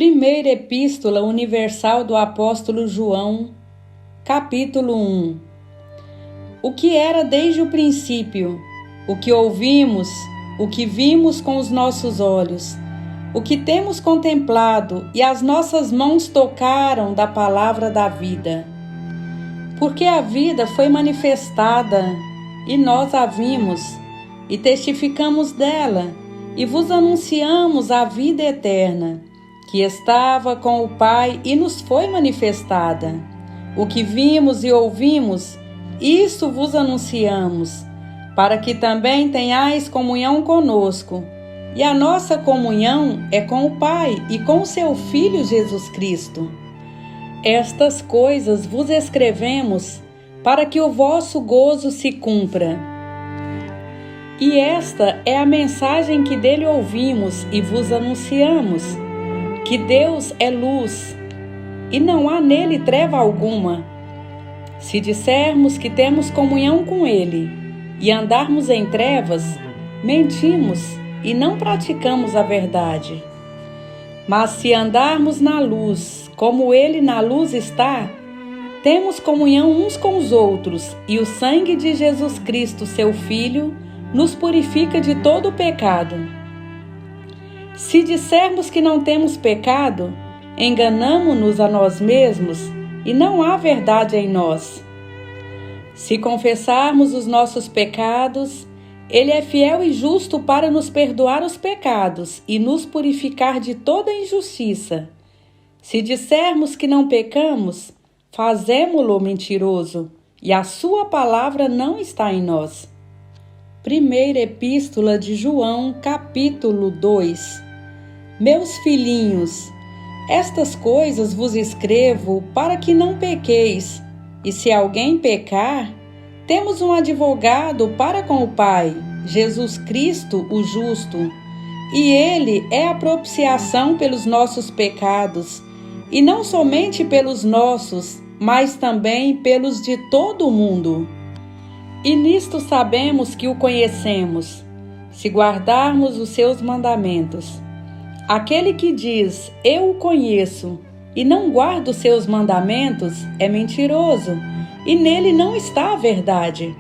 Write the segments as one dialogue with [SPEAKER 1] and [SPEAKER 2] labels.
[SPEAKER 1] Primeira Epístola Universal do Apóstolo João, capítulo 1. O que era desde o princípio, o que ouvimos, o que vimos com os nossos olhos, o que temos contemplado e as nossas mãos tocaram da palavra da vida. Porque a vida foi manifestada, e nós a vimos, e testificamos dela, e vos anunciamos a vida eterna, que estava com o Pai e nos foi manifestada. O que vimos e ouvimos, isso vos anunciamos, para que também tenhais comunhão conosco. E a nossa comunhão é com o Pai e com o seu Filho Jesus Cristo. Estas coisas vos escrevemos, para que o vosso gozo se cumpra. E esta é a mensagem que dele ouvimos e vos anunciamos, que Deus é luz, e não há nele treva alguma. Se dissermos que temos comunhão com ele, e andarmos em trevas, mentimos e não praticamos a verdade. Mas se andarmos na luz, como ele na luz está, temos comunhão uns com os outros, e o sangue de Jesus Cristo, seu Filho, nos purifica de todo o pecado. Se dissermos que não temos pecado, enganamo-nos a nós mesmos e não há verdade em nós. Se confessarmos os nossos pecados, ele é fiel e justo para nos perdoar os pecados e nos purificar de toda injustiça. Se dissermos que não pecamos, fazemo-lo mentiroso e a sua palavra não está em nós. Primeira Epístola de João, capítulo 2. Meus filhinhos, estas coisas vos escrevo para que não pequeis, e se alguém pecar, temos um advogado para com o Pai, Jesus Cristo, o justo, e ele é a propiciação pelos nossos pecados, e não somente pelos nossos, mas também pelos de todo o mundo. E nisto sabemos que o conhecemos, se guardarmos os seus mandamentos. Aquele que diz, eu o conheço, e não guarda os seus mandamentos, é mentiroso, e nele não está a verdade.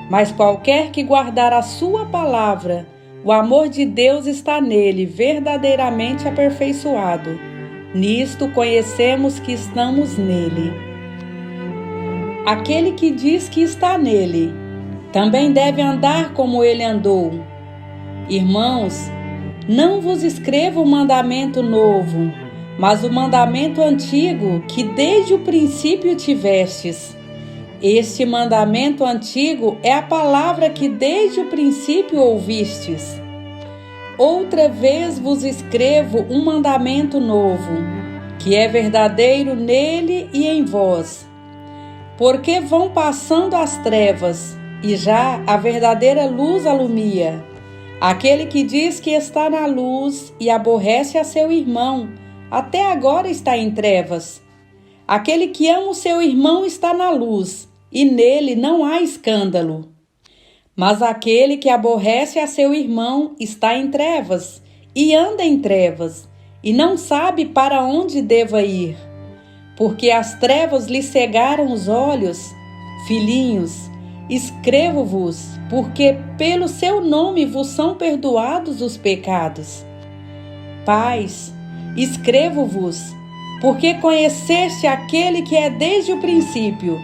[SPEAKER 1] Mas qualquer que guardar a sua palavra, o amor de Deus está nele, verdadeiramente aperfeiçoado. Nisto conhecemos que estamos nele. Aquele que diz que está nele, também deve andar como ele andou. Irmãos, não vos escrevo o mandamento novo, mas o mandamento antigo que desde o princípio tivestes. Este mandamento antigo é a palavra que desde o princípio ouvistes. Outra vez vos escrevo um mandamento novo, que é verdadeiro nele e em vós. Porque vão passando as trevas, e já a verdadeira luz alumia. Aquele que diz que está na luz e aborrece a seu irmão, até agora está em trevas. Aquele que ama o seu irmão está na luz, e nele não há escândalo. Mas aquele que aborrece a seu irmão está em trevas, e anda em trevas, e não sabe para onde deva ir. Porque as trevas lhe cegaram os olhos. Filhinhos, escrevo-vos, porque pelo seu nome vos são perdoados os pecados. Pais, escrevo-vos, porque conheceste aquele que é desde o princípio.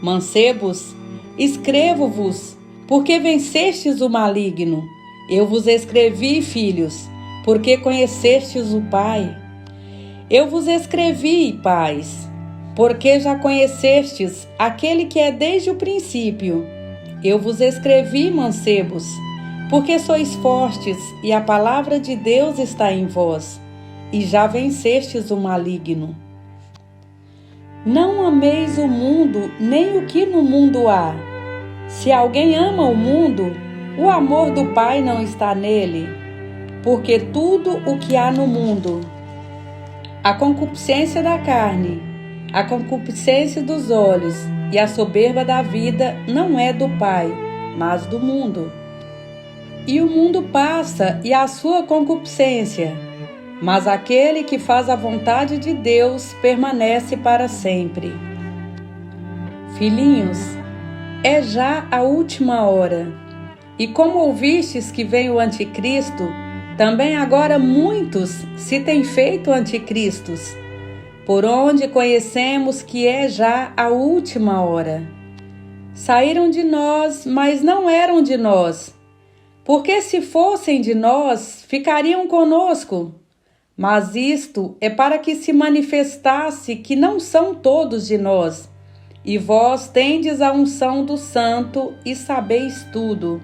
[SPEAKER 1] Mancebos, escrevo-vos, porque vencestes o maligno. Eu vos escrevi, filhos, porque conhecestes o Pai. Eu vos escrevi, pais, porque já conhecestes aquele que é desde o princípio. Eu vos escrevi, mancebos, porque sois fortes e a palavra de Deus está em vós, e já vencestes o maligno. Não ameis o mundo, nem o que no mundo há. Se alguém ama o mundo, o amor do Pai não está nele, porque tudo o que há no mundo, a concupiscência da carne, a concupiscência dos olhos e a soberba da vida não é do Pai, mas do mundo. E o mundo passa e a sua concupiscência, mas aquele que faz a vontade de Deus permanece para sempre. Filhinhos, é já a última hora. E como ouvistes que vem o anticristo, também agora muitos se têm feito anticristos, por onde conhecemos que é já a última hora. Saíram de nós, mas não eram de nós, porque se fossem de nós, ficariam conosco. Mas isto é para que se manifestasse que não são todos de nós, e vós tendes a unção do Santo e sabeis tudo.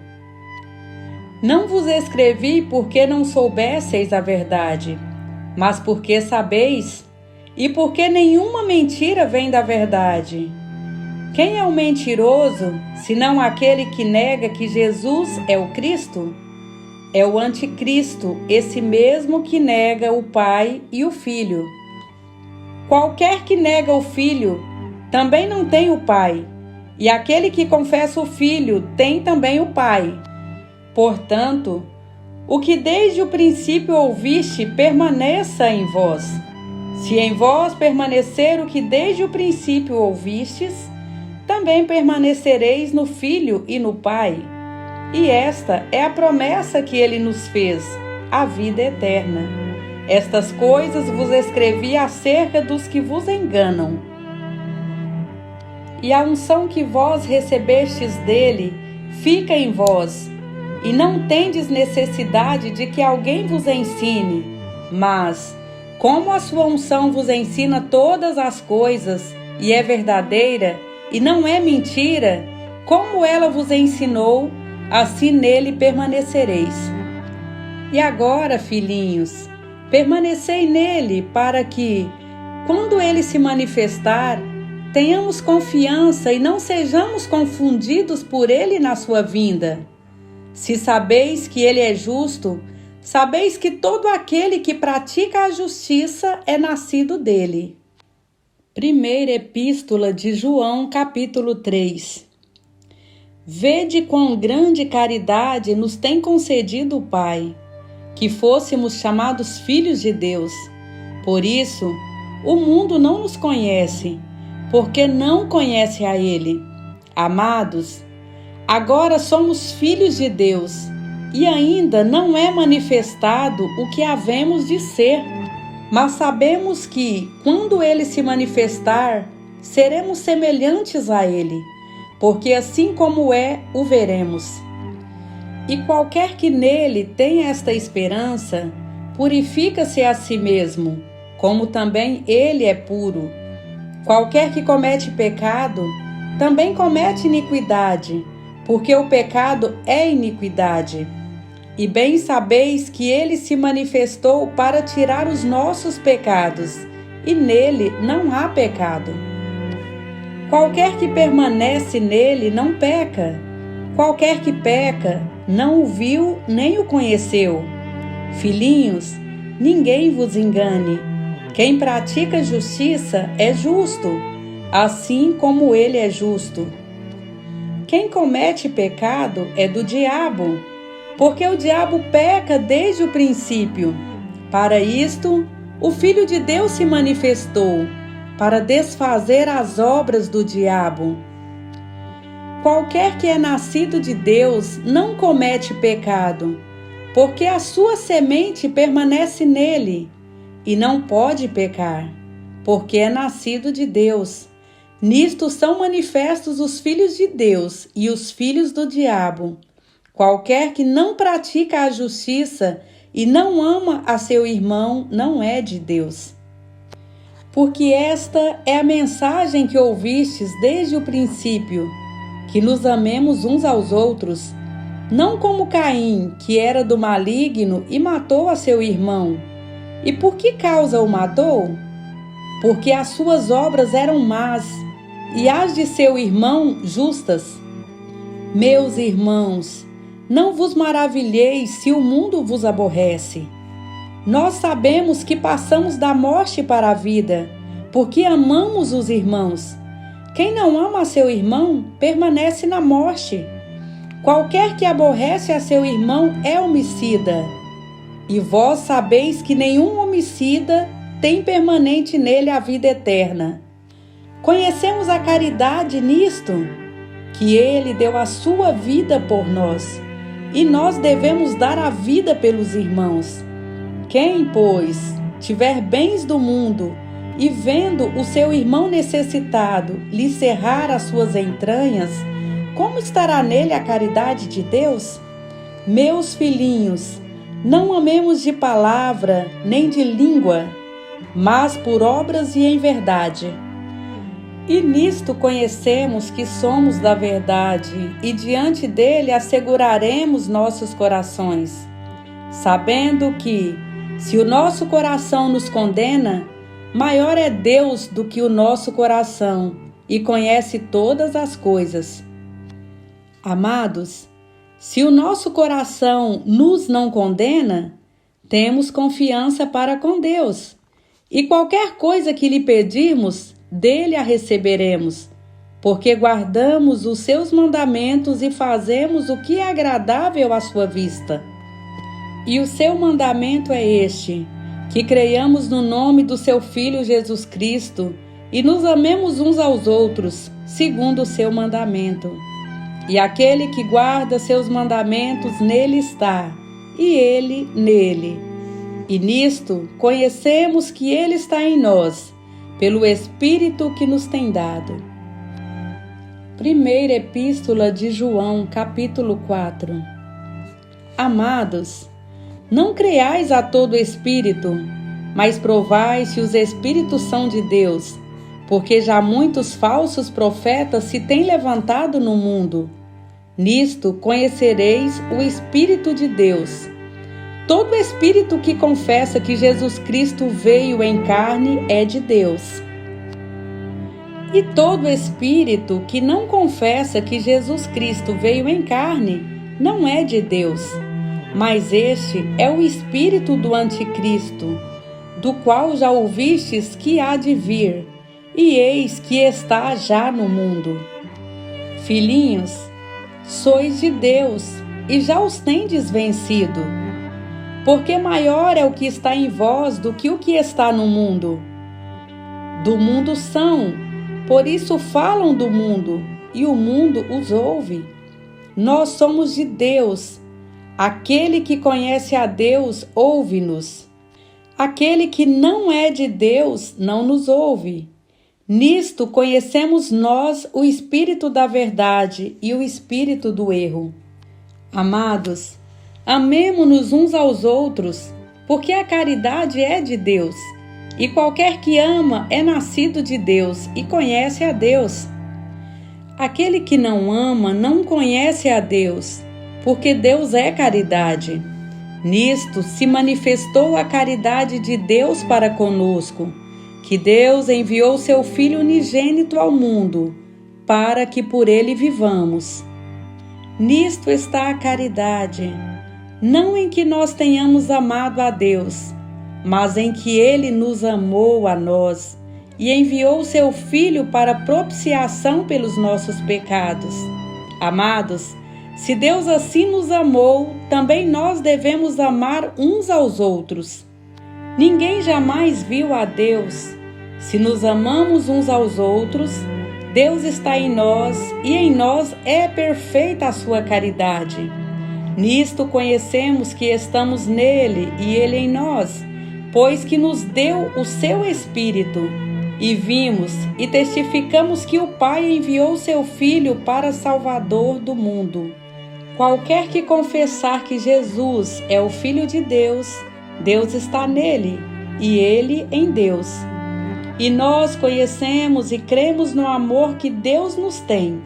[SPEAKER 1] Não vos escrevi porque não soubesseis a verdade, mas porque sabeis, e porque nenhuma mentira vem da verdade. Quem é o mentiroso, senão aquele que nega que Jesus é o Cristo? É o anticristo, esse mesmo que nega o Pai e o Filho. Qualquer que nega o Filho, também não tem o Pai, e aquele que confessa o Filho tem também o Pai. Portanto, o que desde o princípio ouviste permaneça em vós. Se em vós permanecer o que desde o princípio ouvistes, também permanecereis no Filho e no Pai. E esta é a promessa que ele nos fez, a vida eterna. Estas coisas vos escrevi acerca dos que vos enganam. E a unção que vós recebestes dele fica em vós, e não tendes necessidade de que alguém vos ensine, mas, como a sua unção vos ensina todas as coisas, e é verdadeira, e não é mentira, como ela vos ensinou, assim nele permanecereis. E agora, filhinhos, permanecei nele, para que, quando ele se manifestar, tenhamos confiança e não sejamos confundidos por ele na sua vinda. Se sabeis que ele é justo, sabeis que todo aquele que pratica a justiça é nascido dele. Primeira Epístola de João, capítulo 3. Vede quão grande caridade nos tem concedido o Pai, que fôssemos chamados filhos de Deus. Por isso, o mundo não nos conhece, porque não conhece a Ele. Amados, agora somos filhos de Deus, e ainda não é manifestado o que havemos de ser. Mas sabemos que, quando Ele se manifestar, seremos semelhantes a Ele, porque assim como é, o veremos. E qualquer que nele tenha esta esperança, purifica-se a si mesmo, como também ele é puro. Qualquer que comete pecado, também comete iniquidade, porque o pecado é iniquidade. E bem sabeis que ele se manifestou para tirar os nossos pecados, e nele não há pecado. Qualquer que permanece nele não peca. Qualquer que peca, não o viu nem o conheceu. Filhinhos, ninguém vos engane. Quem pratica justiça é justo, assim como ele é justo. Quem comete pecado é do diabo, porque o diabo peca desde o princípio. Para isto, o Filho de Deus se manifestou, para desfazer as obras do diabo. Qualquer que é nascido de Deus não comete pecado, porque a sua semente permanece nele, e não pode pecar, porque é nascido de Deus. Nisto são manifestos os filhos de Deus e os filhos do diabo. Qualquer que não pratica a justiça e não ama a seu irmão não é de Deus. Porque esta é a mensagem que ouvistes desde o princípio, que nos amemos uns aos outros, não como Caim, que era do maligno e matou a seu irmão. E por que causa o matou? Porque as suas obras eram más, e as de seu irmão justas. Meus irmãos, não vos maravilheis se o mundo vos aborrece. Nós sabemos que passamos da morte para a vida, porque amamos os irmãos. Quem não ama a seu irmão, permanece na morte. Qualquer que aborrece a seu irmão é homicida. E vós sabeis que nenhum homicida tem permanente nele a vida eterna. Conhecemos a caridade nisto, que ele deu a sua vida por nós, e nós devemos dar a vida pelos irmãos. Quem, pois, tiver bens do mundo e vendo o seu irmão necessitado lhe cerrar as suas entranhas, como estará nele a caridade de Deus? Meus filhinhos, não amemos de palavra nem de língua, mas por obras e em verdade. E nisto conhecemos que somos da verdade, e diante dele asseguraremos nossos corações, sabendo que, se o nosso coração nos condena, maior é Deus do que o nosso coração, e conhece todas as coisas. Amados, se o nosso coração nos não condena, temos confiança para com Deus, e qualquer coisa que lhe pedirmos, dele a receberemos, porque guardamos os seus mandamentos e fazemos o que é agradável à sua vista. E o seu mandamento é este, que creiamos no nome do seu Filho Jesus Cristo e nos amemos uns aos outros, segundo o seu mandamento. E aquele que guarda seus mandamentos nele está, e ele nele. E nisto conhecemos que ele está em nós, pelo Espírito que nos tem dado. Primeira Epístola de João, capítulo 4. Amados, não creiais a todo espírito, mas provai se os espíritos são de Deus, porque já muitos falsos profetas se têm levantado no mundo. Nisto conhecereis o Espírito de Deus. Todo espírito que confessa que Jesus Cristo veio em carne é de Deus. E todo espírito que não confessa que Jesus Cristo veio em carne não é de Deus. Mas este é o espírito do anticristo, do qual já ouvistes que há de vir, e eis que está já no mundo. Filhinhos, sois de Deus, e já os tendes vencido, porque maior é o que está em vós do que o que está no mundo. Do mundo são, por isso falam do mundo, e o mundo os ouve. Nós somos de Deus. Aquele que conhece a Deus, ouve-nos. Aquele que não é de Deus, não nos ouve. Nisto conhecemos nós o espírito da verdade e o espírito do erro. Amados, amemo-nos uns aos outros, porque a caridade é de Deus, e qualquer que ama é nascido de Deus e conhece a Deus. Aquele que não ama não conhece a Deus, porque Deus é caridade. Nisto se manifestou a caridade de Deus para conosco, que Deus enviou seu Filho unigênito ao mundo, para que por ele vivamos. Nisto está a caridade, não em que nós tenhamos amado a Deus, mas em que ele nos amou a nós e enviou seu Filho para propiciação pelos nossos pecados. Amados, se Deus assim nos amou, também nós devemos amar uns aos outros. Ninguém jamais viu a Deus. Se nos amamos uns aos outros, Deus está em nós e em nós é perfeita a sua caridade. Nisto conhecemos que estamos nele e ele em nós, pois que nos deu o seu Espírito. E vimos e testificamos que o Pai enviou seu Filho para Salvador do mundo. Qualquer que confessar que Jesus é o Filho de Deus, Deus está nele e ele em Deus. E nós conhecemos e cremos no amor que Deus nos tem.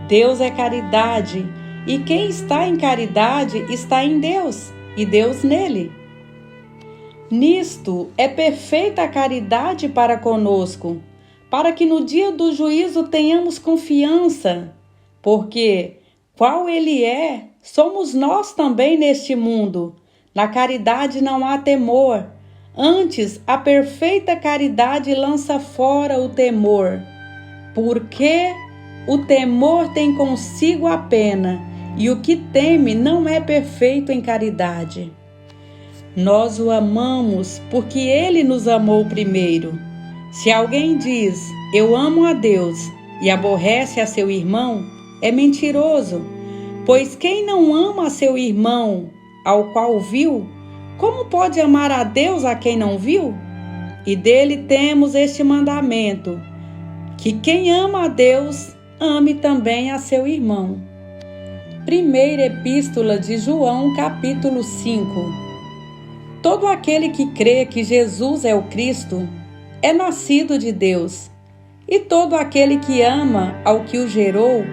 [SPEAKER 1] Deus é caridade, e quem está em caridade está em Deus, e Deus nele. Nisto é perfeita a caridade para conosco, para que no dia do juízo tenhamos confiança, porque qual ele é, somos nós também neste mundo. Na caridade não há temor. Antes, a perfeita caridade lança fora o temor, porque o temor tem consigo a pena, e o que teme não é perfeito em caridade. Nós o amamos porque Ele nos amou primeiro. Se alguém diz, eu amo a Deus, e aborrece a seu irmão, é mentiroso. Pois quem não ama a seu irmão, ao qual viu, como pode amar a Deus a quem não viu? E dele temos este mandamento, que quem ama a Deus, ame também a seu irmão. Primeira Epístola de João, capítulo 5. Todo aquele que crê que Jesus é o Cristo é nascido de Deus, e todo aquele que ama ao que o gerou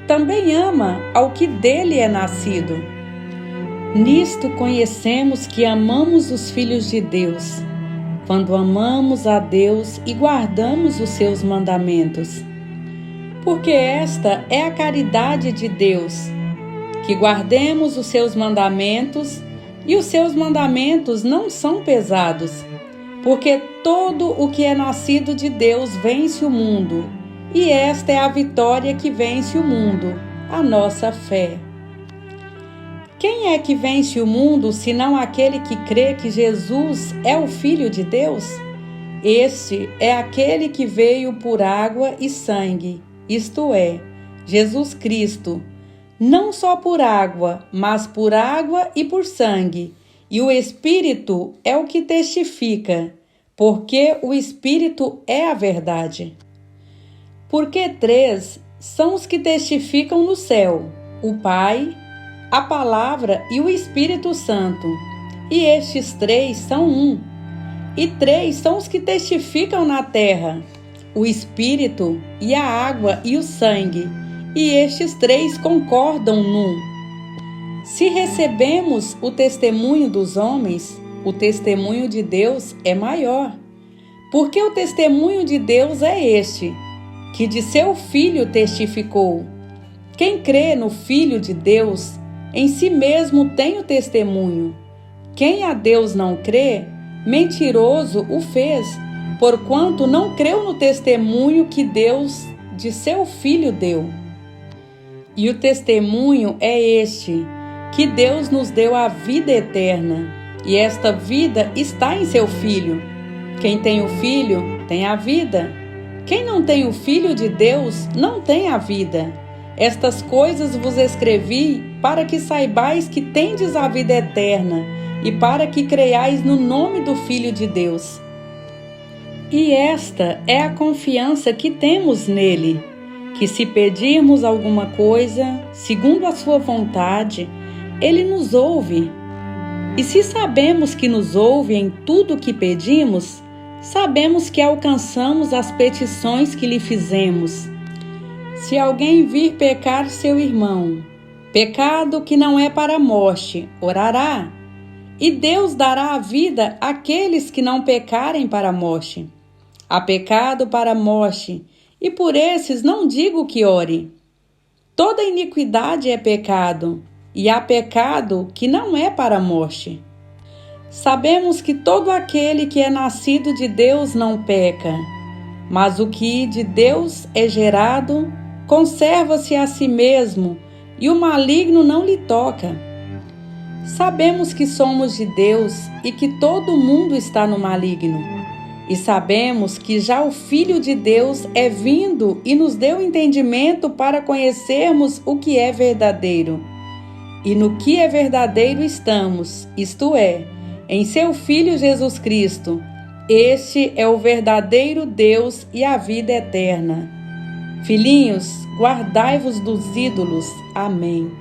[SPEAKER 1] também ama ao que dele é nascido. Nisto conhecemos que amamos os filhos de Deus, quando amamos a Deus e guardamos os seus mandamentos. Porque esta é a caridade de Deus, que guardemos os seus mandamentos, e os seus mandamentos não são pesados, porque todo o que é nascido de Deus vence o mundo, e esta é a vitória que vence o mundo, a nossa fé. Quem é que vence o mundo, senão aquele que crê que Jesus é o Filho de Deus? Este é aquele que veio por água e sangue, isto é, Jesus Cristo, não só por água, mas por água e por sangue. E o Espírito é o que testifica, porque o Espírito é a verdade. Porque três são os que testificam no céu: o Pai, a Palavra e o Espírito Santo. E estes três são um. E três são os que testificam na terra: o Espírito e a água e o sangue. E estes três concordam num. Se recebemos o testemunho dos homens, o testemunho de Deus é maior. Porque o testemunho de Deus é este, que de seu Filho testificou. Quem crê no Filho de Deus, em si mesmo tem o testemunho. Quem a Deus não crê, mentiroso o fez, porquanto não creu no testemunho que Deus de seu Filho deu. E o testemunho é este, que Deus nos deu a vida eterna, e esta vida está em seu Filho. Quem tem o Filho, tem a vida. Quem não tem o Filho de Deus, não tem a vida. Estas coisas vos escrevi para que saibais que tendes a vida eterna, e para que creiais no nome do Filho de Deus. E esta é a confiança que temos nele, que se pedirmos alguma coisa, segundo a sua vontade, ele nos ouve. E se sabemos que nos ouve em tudo o que pedimos, sabemos que alcançamos as petições que lhe fizemos. Se alguém vir pecar seu irmão, pecado que não é para a morte, orará, e Deus dará a vida àqueles que não pecarem para a morte. Há pecado para a morte, e por esses não digo que ore. Toda iniquidade é pecado, e há pecado que não é para a morte. Sabemos que todo aquele que é nascido de Deus não peca, mas o que de Deus é gerado conserva-se a si mesmo, e o maligno não lhe toca. Sabemos que somos de Deus e que todo mundo está no maligno. E sabemos que já o Filho de Deus é vindo e nos deu entendimento para conhecermos o que é verdadeiro. E no que é verdadeiro estamos, isto é, em seu Filho Jesus Cristo. Este é o verdadeiro Deus e a vida eterna. Filhinhos, guardai-vos dos ídolos. Amém.